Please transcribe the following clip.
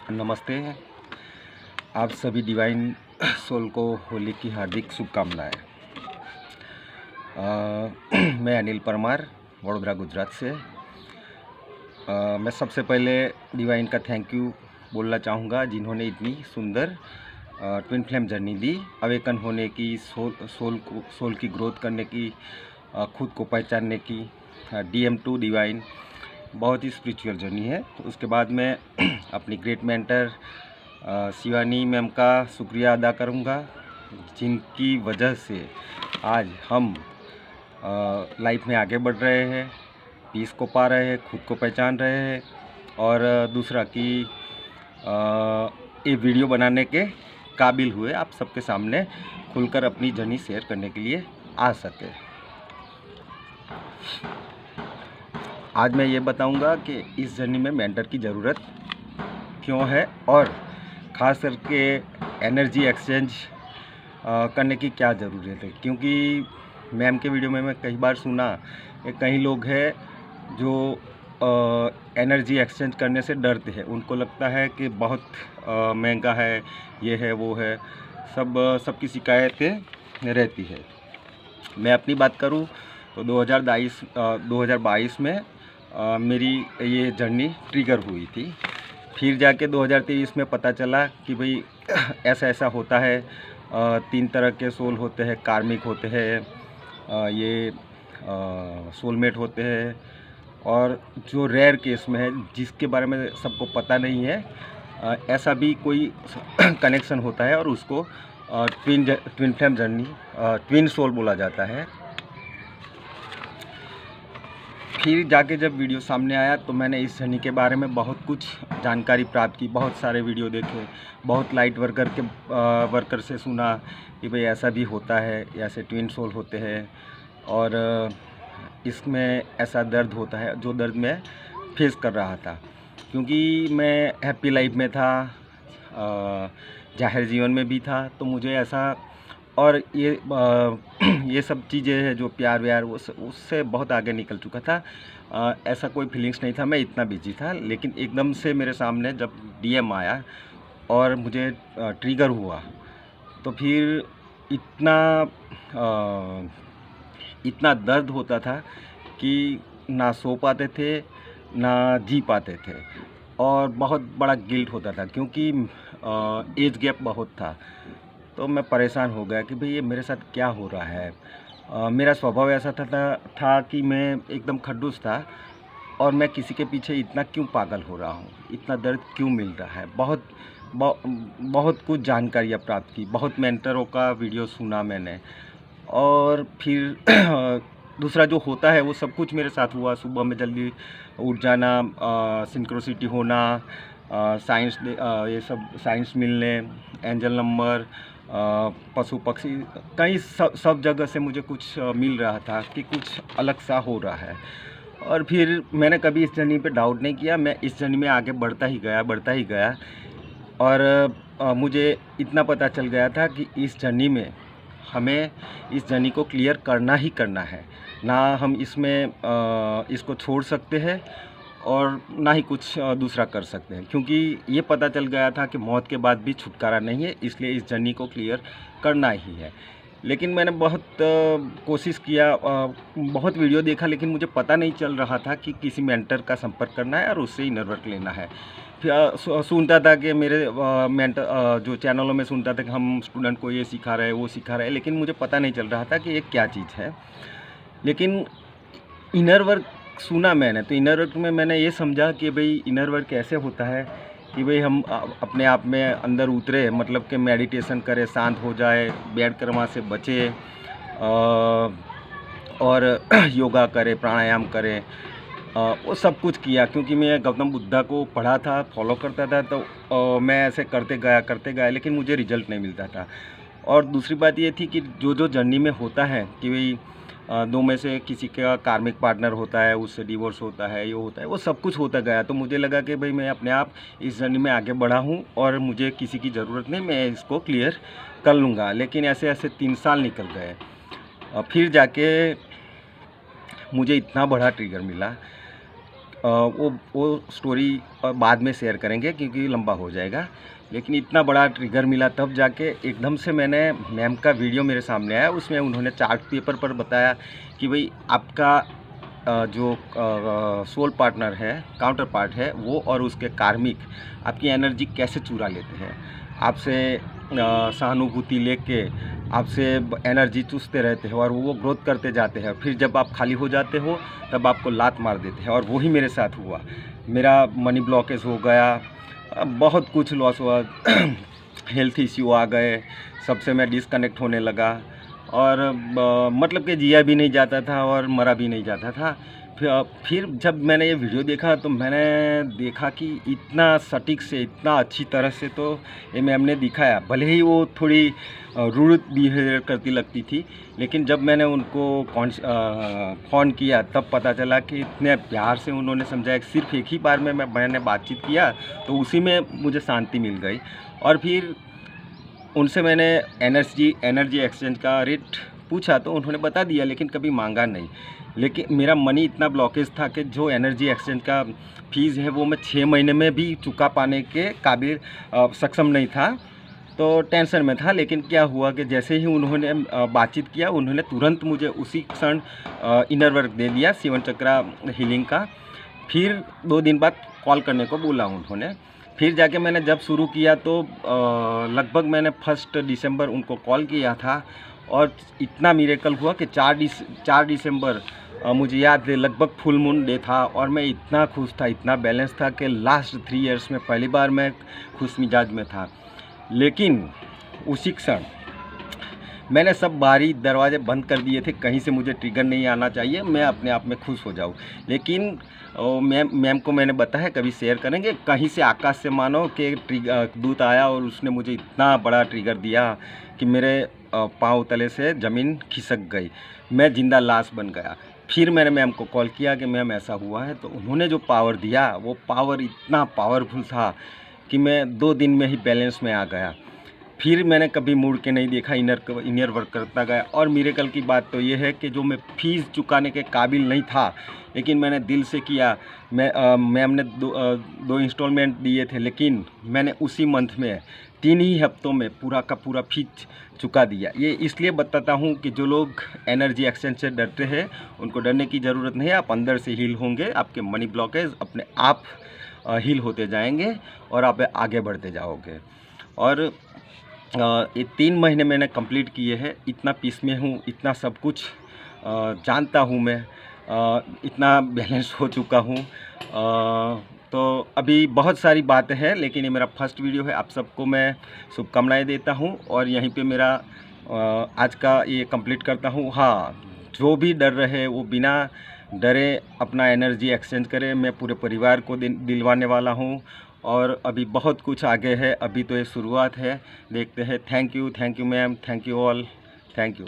नमस्ते। आप सभी डिवाइन सोल को होली की हार्दिक शुभकामनाएं। मैं अनिल परमार, वडोदरा, गुजरात से। मैं सबसे पहले डिवाइन का थैंक यू बोलना चाहूँगा, जिन्होंने इतनी सुंदर ट्विन फ्लेम जर्नी दी, अवेकन होने की, सोल की ग्रोथ करने की, खुद को पहचानने की। DM2 डिवाइन बहुत ही स्पिरिचुअल जर्नी है। तो उसके बाद मैं अपनी ग्रेट मेंटर शिवानी मैम का शुक्रिया अदा करूंगा, जिनकी वजह से आज हम लाइफ में आगे बढ़ रहे हैं, पीस को पा रहे हैं, खुद को पहचान रहे हैं, और दूसरा कि ये वीडियो बनाने के काबिल हुए, आप सबके सामने खुलकर अपनी जर्नी शेयर करने के लिए आ सके। आज मैं ये बताऊंगा कि इस जर्नी में मेंटर की ज़रूरत क्यों है, और ख़ास करके एनर्जी एक्सचेंज करने की क्या ज़रूरत है। क्योंकि मैम के वीडियो में मैं कई बार सुना कि कई लोग हैं जो एनर्जी एक्सचेंज करने से डरते हैं। उनको लगता है कि बहुत महंगा है, ये है, वो है, सबकी शिकायतें रहती है। मैं अपनी बात करूं तो 2022 में मेरी ये जर्नी ट्रिगर हुई थी। फिर जाके 2023 में पता चला कि भाई ऐसा ऐसा होता है। 3 तरह के सोल होते हैं, कार्मिक होते हैं, ये सोलमेट होते हैं, और जो रेयर केस में है, जिसके बारे में सबको पता नहीं है, ऐसा भी कोई कनेक्शन होता है, और उसको twin flame journey, twin soul बोला जाता है। फिर जाके जब वीडियो सामने आया तो मैंने इस जर्नी के बारे में बहुत कुछ जानकारी प्राप्त की, बहुत सारे वीडियो देखे, बहुत लाइट वर्कर से सुना कि भाई ऐसा भी होता है, ऐसे ट्विन सोल होते हैं, और इसमें ऐसा दर्द होता है, जो दर्द मैं फेस कर रहा था। क्योंकि मैं हैप्पी लाइफ में था, जाहिर जीवन में भी था, तो मुझे ऐसा, और ये सब चीज़ें हैं जो प्यार व्यार, उससे बहुत आगे निकल चुका था। ऐसा कोई फीलिंग्स नहीं था, मैं इतना बिजी था। लेकिन एकदम से मेरे सामने जब DM आया और मुझे ट्रिगर हुआ, तो फिर इतना दर्द होता था कि ना सो पाते थे, ना जी पाते थे, और बहुत बड़ा गिल्ट होता था, क्योंकि एज गैप बहुत था। तो मैं परेशान हो गया कि भाई ये मेरे साथ क्या हो रहा है। मेरा स्वभाव ऐसा था कि मैं एकदम खड़ूस था, और मैं किसी के पीछे इतना क्यों पागल हो रहा हूँ, इतना दर्द क्यों मिल रहा है। बहुत कुछ जानकारियाँ प्राप्त की, बहुत मेंटरों का वीडियो सुना मैंने, और फिर दूसरा जो होता है वो सब कुछ मेरे साथ हुआ। सुबह में जल्दी उठ जाना, सिंक्रोसिटी होना, ये सब साइंस मिलने, एंजल नंबर, पशु पक्षी, कई सब जगह से मुझे कुछ मिल रहा था कि कुछ अलग सा हो रहा है। और फिर मैंने कभी इस जर्नी पे डाउट नहीं किया, मैं इस जर्नी में आगे बढ़ता ही गया। और मुझे इतना पता चल गया था कि इस जर्नी में हमें इस जर्नी को क्लियर करना ही करना है। ना हम इसमें इसको छोड़ सकते हैं, और ना ही कुछ दूसरा कर सकते हैं। क्योंकि ये पता चल गया था कि मौत के बाद भी छुटकारा नहीं है, इसलिए इस जर्नी को क्लियर करना ही है। लेकिन मैंने बहुत कोशिश किया, बहुत वीडियो देखा, लेकिन मुझे पता नहीं चल रहा था कि किसी मेंटर का संपर्क करना है और उससे इनर वर्क लेना है। फिर सुनता था कि मेरे मेंटर जो चैनलों में सुनता था कि हम स्टूडेंट को ये सिखा रहे हैं, वो सिखा रहे हैं, लेकिन मुझे पता नहीं चल रहा था कि ये क्या चीज़ है। लेकिन इनर वर्क सुना मैंने, तो इनर वर्क में मैंने ये समझा कि भाई इनर वर्क कैसे होता है कि भाई हम अपने आप में अंदर उतरे, मतलब कि मेडिटेशन करें, शांत हो जाए, बैठ कर वहाँ से बचे, और योगा करें, प्राणायाम करें, वो सब कुछ किया। क्योंकि मैं गौतम बुद्धा को पढ़ा था, फॉलो करता था, तो मैं ऐसे करते गया, लेकिन मुझे रिजल्ट नहीं मिलता था। और दूसरी बात ये थी कि जो जर्नी में होता है कि भाई दो में से किसी का कार्मिक पार्टनर होता है, उससे डिवोर्स होता है, ये होता है, वो सब कुछ होता गया। तो मुझे लगा कि भाई मैं अपने आप इस जर्नी में आगे बढ़ा हूँ, और मुझे किसी की ज़रूरत नहीं, मैं इसको क्लियर कर लूँगा। लेकिन ऐसे 3 साल निकल गए, और फिर जाके मुझे इतना बड़ा ट्रिगर मिला वो स्टोरी बाद में शेयर करेंगे क्योंकि लंबा हो जाएगा। लेकिन इतना बड़ा ट्रिगर मिला तब जाके एकदम से मैंने मैम का वीडियो मेरे सामने आया, उसमें उन्होंने चार्ट पेपर पर बताया कि भाई आपका जो सोल पार्टनर है, काउंटर पार्ट है, वो और उसके कार्मिक आपकी एनर्जी कैसे चुरा लेते हैं, आपसे सहानुभूति लेके आपसे एनर्जी चूसते रहते हैं और वो ग्रोथ करते जाते हैं। फिर जब आप खाली हो जाते हो तब आपको लात मार देते हैं, और वही मेरे साथ हुआ। मेरा मनी ब्लॉकेज हो गया, बहुत कुछ लॉस हुआ, हेल्थ इश्यू आ गए, सबसे मैं डिस्कनेक्ट होने लगा, और मतलब कि जिया भी नहीं जाता था और मरा भी नहीं जाता था। फिर जब मैंने ये वीडियो देखा तो मैंने देखा कि इतना सटीक से, इतना अच्छी तरह से तो ये मैम ने दिखाया। भले ही वो थोड़ी रूड बिहेवियर करती लगती थी, लेकिन जब मैंने उनको फ़ोन किया तब पता चला कि इतने प्यार से उन्होंने समझाया। सिर्फ एक ही बार में मैंने बातचीत किया तो उसी में मुझे शांति मिल गई। और फिर उनसे मैंने एनर्जी एक्सचेंज का रेट पूछा तो उन्होंने बता दिया, लेकिन कभी मांगा नहीं। लेकिन मेरा मनी इतना ब्लॉकेज था कि जो एनर्जी एक्सचेंज का फ़ीस है वो मैं 6 महीने में भी चुका पाने के काबिल सक्षम नहीं था, तो टेंशन में था। लेकिन क्या हुआ कि जैसे ही उन्होंने बातचीत किया, उन्होंने तुरंत मुझे उसी क्षण इनर वर्क दे दिया, 7 चक्रा हीलिंग का। फिर 2 दिन बाद कॉल करने को बोला उन्होंने। फिर जाके मैंने जब शुरू किया तो लगभग मैंने 1 दिसंबर उनको कॉल किया था, और इतना मिरेकल हुआ कि 4 दिसंबर मुझे याद है, लगभग फुल मून डे था, और मैं इतना खुश था, इतना बैलेंस था कि लास्ट 3 इयर्स में पहली बार मैं खुश मिजाज में था। लेकिन उसी क्षण मैंने सब बारी दरवाजे बंद कर दिए थे, कहीं से मुझे ट्रिगर नहीं आना चाहिए, मैं अपने आप में खुश हो जाऊँ। लेकिन मैम को मैंने बताया कभी शेयर करेंगे, कहीं से आकाश से मानो कि दूत आया और उसने मुझे इतना बड़ा ट्रिगर दिया कि मेरे पाँव तले से ज़मीन खिसक गई, मैं जिंदा लाश बन गया। फिर मैंने मैम को कॉल किया कि मैम ऐसा हुआ है, तो उन्होंने जो पावर दिया वो पावर इतना पावरफुल था कि मैं 2 दिन में ही बैलेंस में आ गया। फिर मैंने कभी मुड़ के नहीं देखा, इनर वर्क करता गया। और मिरेकल की बात तो ये है कि जो मैं फ़ीस चुकाने के काबिल नहीं था, लेकिन मैंने दिल से किया। मैम ने 2 इंस्टॉलमेंट दिए थे, लेकिन मैंने उसी मंथ में 3 ही हफ्तों में पूरा का पूरा फ़ीस चुका दिया। ये इसलिए बताता हूँ कि जो लोग एनर्जी एक्सचेंज से डरते हैं, उनको डरने की ज़रूरत नहीं है। आप अंदर से हील होंगे, आपके मनी ब्लॉकेज अपने आप हील होते जाएंगे और आप आगे बढ़ते जाओगे। और ये 3 महीने मैंने कंप्लीट किए हैं, इतना पीस में हूँ, इतना सब कुछ जानता हूँ मैं, इतना बैलेंस हो चुका हूँ। तो अभी बहुत सारी बातें हैं, लेकिन ये मेरा फर्स्ट वीडियो है। आप सबको मैं शुभकामनाएं देता हूँ, और यहीं पे मेरा आज का ये कंप्लीट करता हूँ। हाँ, जो भी डर रहे वो बिना डरे अपना एनर्जी एक्सचेंज करें। मैं पूरे परिवार को दिलवाने वाला हूँ, और अभी बहुत कुछ आगे है, अभी तो ये शुरुआत है, देखते हैं। Thank you ma'am, thank you all, thank you.